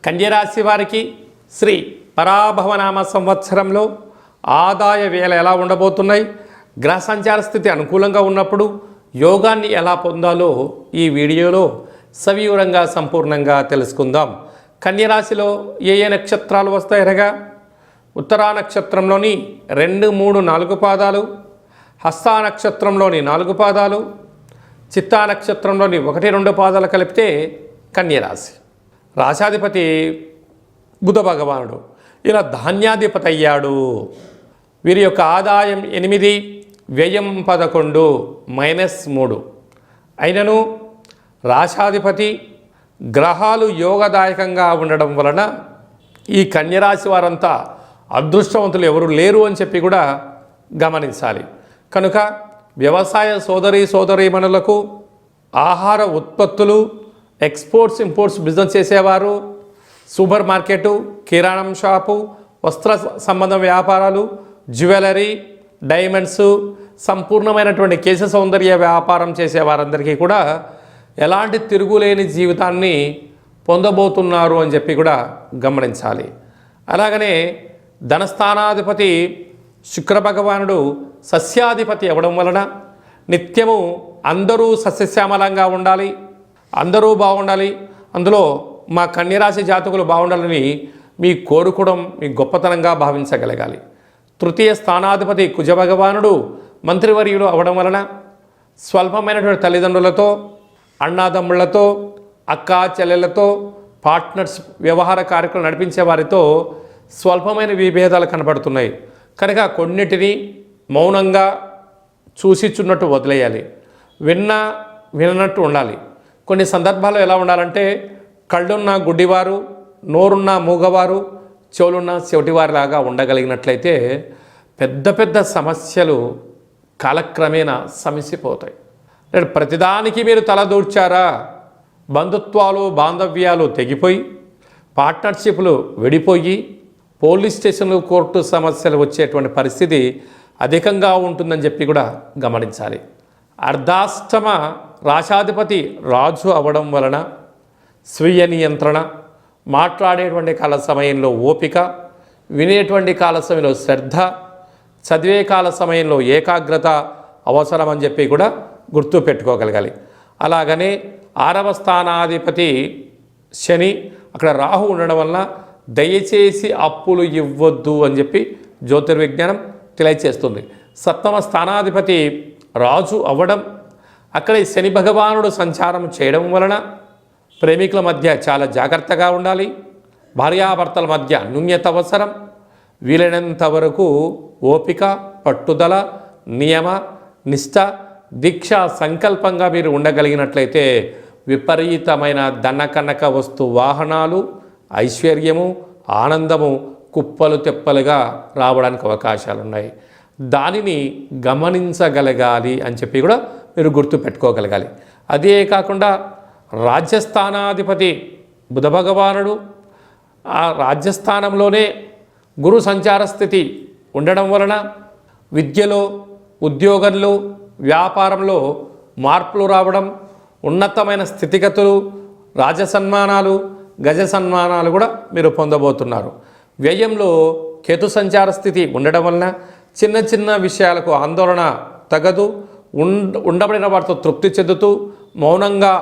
కన్యరాశి వారికి శ్రీ పరాభవనామ సంవత్సరంలో ఆదాయ వ్యయాలు ఎలా ఉండబోతున్నాయి, గ్రహ సంచార స్థితి అనుకూలంగా ఉన్నప్పుడు యోగాన్ని ఎలా పొందాలో ఈ వీడియోలో సవివరంగా సంపూర్ణంగా తెలుసుకుందాం. కన్యరాశిలో ఏ నక్షత్రాలు వస్తాయనగా ఉత్తరా నక్షత్రంలోని 2, 3, 4 పాదాలు, హస్తా నక్షత్రంలోని 4 పాదాలు, చిత్తా నక్షత్రంలోని 1, 2 పాదాలు కలిపితే కన్యరాశి. రాశాధిపతి బుధ భగవానుడు, ఇలా ధాన్యాధిపతి అయ్యాడు. వీరి యొక్క ఆదాయం 8, వ్యయం 11, -3 అయినను రాశాధిపతి గ్రహాలు యోగదాయకంగా ఉండడం వలన ఈ కన్యరాశి వారంతా అదృష్టవంతులు ఎవరు లేరు అని చెప్పి కూడా గమనించాలి. కనుక వ్యవసాయ సోదరీమణులకు, ఆహార ఉత్పత్తులు, ఎక్స్పోర్ట్స్ ఇంపోర్ట్స్ బిజినెస్ చేసేవారు, సూపర్ మార్కెటు, కిరాణం షాపు, వస్త్ర సంబంధ వ్యాపారాలు, జ్యువెలరీ, డైమండ్స్, సంపూర్ణమైనటువంటి కేశ సౌందర్య వ్యాపారం చేసేవారందరికీ కూడా ఎలాంటి తిరుగులేని జీవితాన్ని పొందబోతున్నారు అని చెప్పి కూడా గమనించాలి. అలాగనే ధనస్థానాధిపతి శుక్ర భగవానుడు సస్యాధిపతి అవ్వడం వలన నిత్యము అందరూ సస్యశ్యామలంగా ఉండాలి, అందరూ బాగుండాలి, అందులో మా కన్యరాశి జాతకులు బాగుండాలని మీ కోరుకోవడం మీ గొప్పతనంగా భావించగలగాలి. తృతీయ స్థానాధిపతి కుజ భగవానుడు మంత్రివర్యులు అవ్వడం వలన స్వల్పమైనటువంటి తల్లిదండ్రులతో, అన్నాదమ్ముళ్లతో, అక్కా చెల్లెలతో, పార్ట్నర్స్, వ్యవహార కార్యక్రమాలు నడిపించే వారితో స్వల్పమైన విభేదాలు కనబడుతున్నాయి. కనుక కొన్నిటిని మౌనంగా చూసిచున్నట్టు వదిలేయాలి, విననట్టు ఉండాలి. కొన్ని సందర్భాల్లో ఎలా ఉండాలంటే కళ్ళున్న గుడ్డివారు, నోరున్న మూగవారు, చెవులున్న చెవిటివారిలాగా ఉండగలిగినట్లయితే పెద్ద పెద్ద సమస్యలు కాలక్రమేణా సమసిపోతాయి. నేను ప్రతిదానికి మీరు తలదూర్చారా, బంధుత్వాలు బాంధవ్యాలు తెగిపోయి, పార్ట్నర్షిప్లు విడిపోయి, పోలీస్ స్టేషన్లు, కోర్టు సమస్యలు వచ్చేటువంటి పరిస్థితి అధికంగా ఉంటుందని చెప్పి కూడా గమనించాలి. అర్ధాష్టమ రాశాధిపతి రాజు అవ్వడం వలన స్వీయ నియంత్రణ, మాట్లాడేటువంటి కాల సమయంలో ఓపిక, వినేటువంటి కాల సమయంలో శ్రద్ధ, చదివే కాల సమయంలో ఏకాగ్రత అవసరం అని చెప్పి కూడా గుర్తు పెట్టుకోగలగాలి. అలాగనే 6వ స్థానాధిపతి శని, అక్కడ రాహు ఉండడం వలన దయచేసి అప్పులు ఇవ్వద్దు అని చెప్పి జ్యోతిర్విజ్ఞానం తెలియచేస్తుంది. 7వ స్థానాధిపతి రాజు అవ్వడం, అక్కడ శని భగవానుడు సంచారం చేయడం వలన ప్రేమికుల మధ్య చాలా జాగ్రత్తగా ఉండాలి, భార్యాభర్తల మధ్య న్యూన్యత అవసరం, వీలైనంత వరకు ఓపిక, పట్టుదల, నియమ, నిష్ఠ, దీక్ష, సంకల్పంగా మీరు ఉండగలిగినట్లయితే విపరీతమైన ధనకనక వస్తు వాహనాలు, ఐశ్వర్యము, ఆనందము కుప్పలు తెప్పలుగా రావడానికి అవకాశాలు ఉన్నాయి. దానిని గమనించగలగాలి అని చెప్పి కూడా మీరు గుర్తు పెట్టుకోగలగాలి. అదే కాకుండా రాజ్యస్థానాధిపతి బుధ భగవానుడు ఆ రాజ్యస్థానంలోనే గురు సంచార స్థితి ఉండడం వలన విద్యలో, ఉద్యోగంలో, వ్యాపారంలో మార్పులు రావడం, ఉన్నతమైన స్థితిగతులు, రాజసన్మానాలు, గజ సన్మానాలు కూడా మీరు పొందబోతున్నారు. వ్యయంలో కేతు సంచార స్థితి ఉండడం వలన చిన్న చిన్న విషయాలకు ఆందోళన తగదు, ఉండబడిన వాటితో తృప్తి చెందుతూ మౌనంగా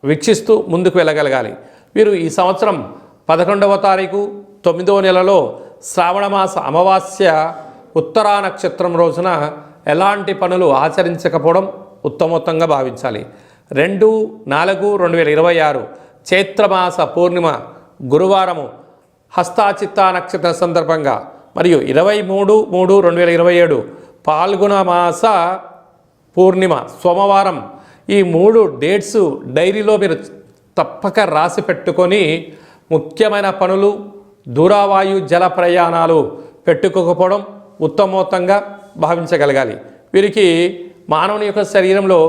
వీక్షిస్తూ ముందుకు వెళ్ళగలగాలి. వీరు ఈ సంవత్సరం 11వ తారీఖు 9వ నెలలో శ్రావణమాస అమావాస్య ఉత్తరా నక్షత్రం రోజున ఎలాంటి పనులు ఆచరించకపోవడం ఉత్తమోత్తంగా భావించాలి. 2/4/2026 చైత్రమాస పూర్ణిమ గురువారము హస్తాచిత్తా నక్షత్ర సందర్భంగా మరియు 23/3/2027 పాల్గొన మాస పూర్ణిమ సోమవారం, ఈ 3 డేట్స్ డైరీలో మీరు తప్పక రాసి పెట్టుకొని ముఖ్యమైన పనులు, దూరవాయు జల ప్రయాణాలు పెట్టుకోకపోవడం ఉత్తమోత్తంగా భావించగలగాలి. వీరికి మానవుని యొక్క శరీరంలో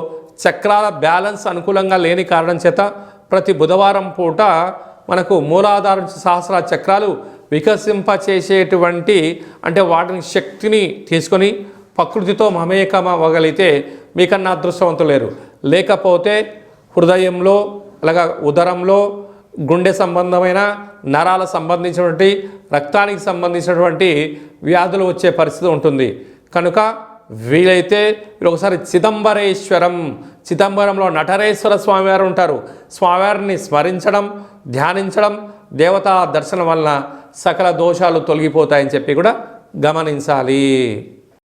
చక్రాల బ్యాలెన్స్ అనుకూలంగా లేని కారణం చేత ప్రతి బుధవారం పూట మనకు మూలాధార సహస్ర చక్రాలు వికసింపచేసేటువంటి, అంటే వాటిని శక్తిని తీసుకొని ప్రకృతితో మమేకం అవ్వగలిగితే మీకన్నా అదృష్టవంతులు లేరు. లేకపోతే హృదయంలో, అలాగా ఉదరంలో, గుండె సంబంధమైన నరాల సంబంధించినటువంటి రక్తానికి సంబంధించినటువంటి వ్యాధులు వచ్చే పరిస్థితి ఉంటుంది. కనుక వీలైతే మీరు ఒకసారి చిదంబరంలో నటరేశ్వర స్వామివారు ఉంటారు. స్వామివారిని స్మరించడం, ధ్యానించడం, దేవతా దర్శనం వలన సకల దోషాలు తొలగిపోతాయని చెప్పి కూడా గమనించాలి.